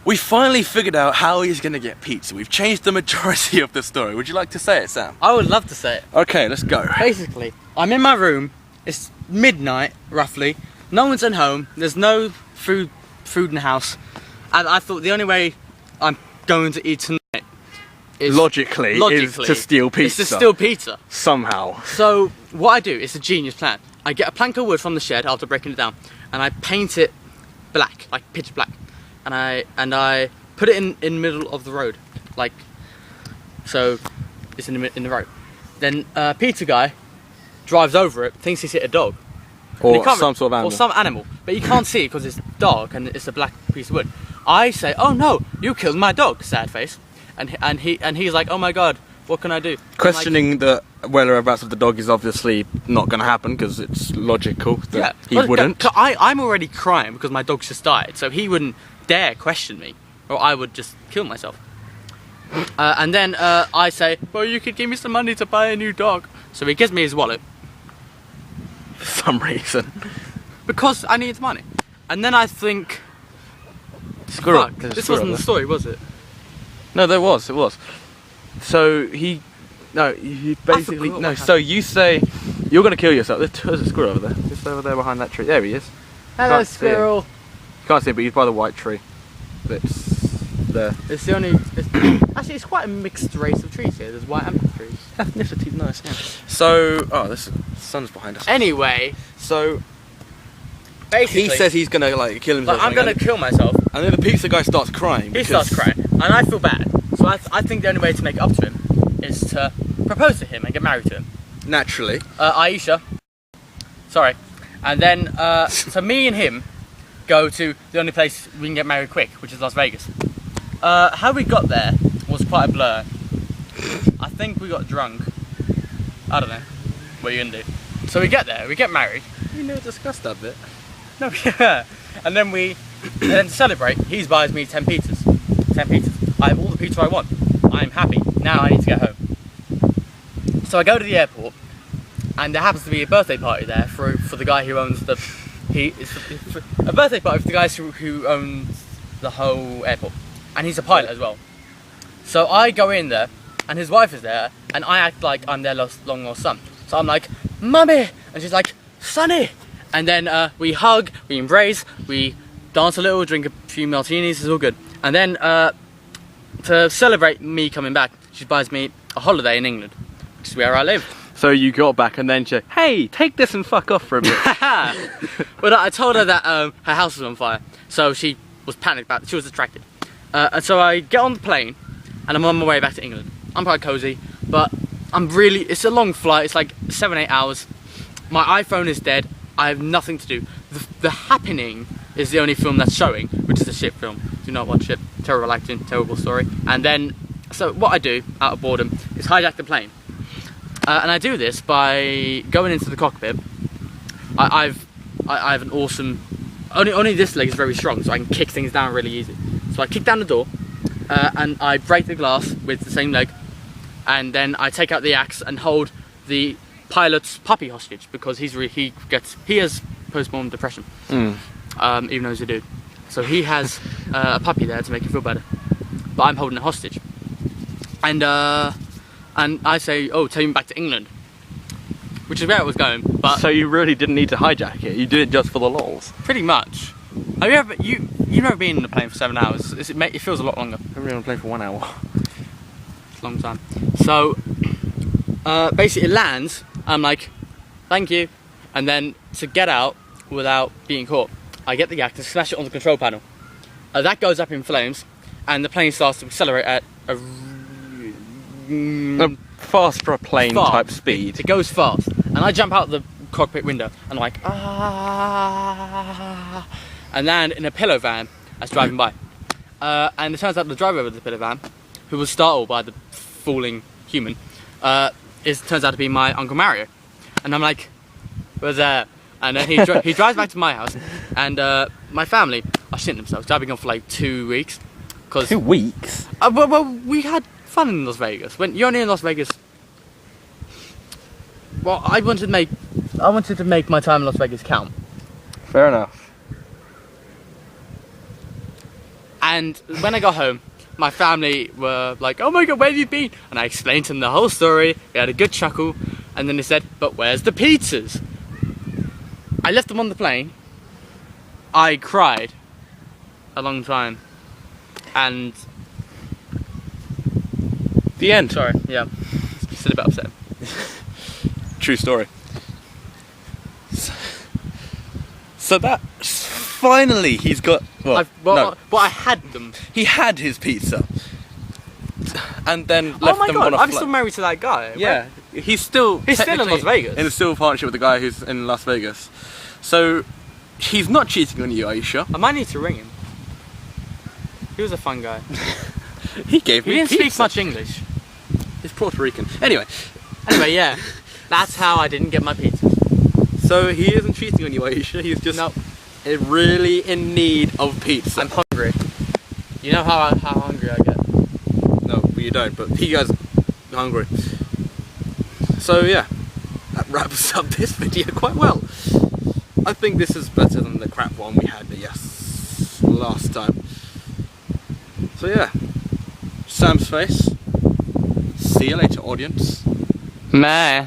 We finally figured out how he's gonna get pizza. We've changed the majority of the story. Would you like to say it, Sam? I would love to say it. Okay, let's go. Basically, I'm in my room. It's midnight, roughly. No one's at home. There's no food in the house. And I thought the only way I'm going to eat tonight is Logically is to steal pizza. It's to steal pizza. Somehow. So what I do, it's a genius plan. I get a plank of wood from the shed after breaking it down, and I paint it black, like pitch black, and I put it in the middle of the road, like so. It's in the road. Then pizza guy drives over it, thinks he's hit a dog, or some sort of animal. or some animal, but you can't see it because it's dark and it's a black piece of wood. I say, "Oh no, you killed my dog!" Sad face, and he's like, "Oh my god, what can I do?" Questioning the whereabouts of the dog is obviously not going to happen because it's logical that he wouldn't. I'm already crying because my dog's just died, so he wouldn't dare question me, or I would just kill myself. And then I say, "Well, you could give me some money to buy a new dog." So he gives me his wallet For some reason. because I need money. And then I think, Squirrel. fuck, this wasn't the story, was it? No, it was. So he basically forgot no. what So you say you're going to kill yourself. There's a squirrel over there. Just over there behind that tree. There he is. Hello, Can't see him. squirrel. You can't see him, but he's by the white tree. That's there. It's the only. Actually, it's quite a mixed race of trees here. There's white and black trees. Ethnicity, nice. Yeah. So, the sun's behind us. Anyway, So basically, he says he's gonna like kill himself. like, I'm gonna kill myself. And then the pizza guy starts crying. He starts crying, and I feel bad. So I think the only way to make it up to him is to propose to him and get married to him. Naturally. Aisha. Sorry. And then, so me and him go to the only place we can get married quick, which is Las Vegas. How we got there was quite a blur. I think we got drunk. I don't know. What are you gonna do? So we get there, we get married. We never discussed that bit. No, yeah. And then to celebrate, he buys me 10 pizzas. 10 pizzas. I have all the pizza I want. I'm happy. Now I need to get home. So I go to the airport, and there happens to be a birthday party there for the guy who owns a birthday party for the guy who owns the whole airport, and he's a pilot as well. So I go in there, and his wife is there, and I act like I'm their long lost son. So I'm like, "Mummy," and she's like, "Sonny," and then we hug, we embrace, we dance a little, drink a few martinis. It's all good. And then to celebrate me coming back, she buys me a holiday in England, which is where I live. So you got back and then she, hey, take this and fuck off for a bit. But I told her that her house was on fire, so she was panicked about it. She was distracted. And so I get on the plane, and I'm on my way back to England. I'm quite cozy, but it's a long flight. It's like 7-8 hours. My iPhone is dead. I have nothing to do. The Happening is the only film that's showing, which is a shit film. Do not watch it. Terrible acting, terrible story. And then, so what I do out of boredom is hijack the plane. And I do this by going into the cockpit. I have an awesome. Only this leg is very strong, so I can kick things down really easy. So I kick down the door, and I break the glass with the same leg, and then I take out the axe and hold the pilot's puppy hostage because he has postmortem depression, even though he's a dude. So he has a puppy there to make him feel better, but I'm holding it hostage, and I say, "Oh, take him back to England," which is where I was going. But so you really didn't need to hijack it. You did it just for the lols. pretty much. Have you ever you've never been in a plane for 7 hours? It feels a lot longer. I've been on a plane for 1 hour. It's a long time. So basically, it lands. I'm like, "Thank you," and then to get out without being caught, I get the yak to smash it on the control panel. That goes up in flames, and the plane starts to accelerate at a fast for a plane type speed. It goes fast, and I jump out the cockpit window, and I'm like, ah, and land in a pillow van that's driving by. And it turns out the driver of the pillow van, who was startled by the falling human, turns out to be my Uncle Mario. And I'm like, where's that? And then he drives back to my house, and my family are shitting themselves. I've been gone for like 2 weeks. 2 weeks? Well, we had fun in Las Vegas. When you're only in Las Vegas, well, I wanted to make my time in Las Vegas count. Fair enough. And when I got home, my family were like, "Oh my god, where have you been?" And I explained to them the whole story. We had a good chuckle, and then they said, "But where's the pizzas?" I left them on the plane. I cried a long time, and The end. sorry, yeah, still a bit upset. True story. So that finally he's got. Well, no, But I had them. he had his pizza, and then Oh left my them god, on a I'm flight. still married to that guy. Yeah, he's still He's still in technically Las Vegas. in a still partnership with the guy who's in Las Vegas. So he's not cheating on you, are you sure? I might need to ring him. He was a fun guy. He gave He me didn't pizza. speak much English. He's Puerto Rican. Anyway, Yeah, that's how I didn't get my pizza. so he isn't cheating on you, are you sure? He's just No, really in need of pizza. I'm hungry. You know how hungry I get. No, you don't, but he guy's hungry. So yeah, that wraps up this video quite well. I think this is better than the crap one we had, yes, last time. So yeah, Sam's face. See you later, audience. Meh.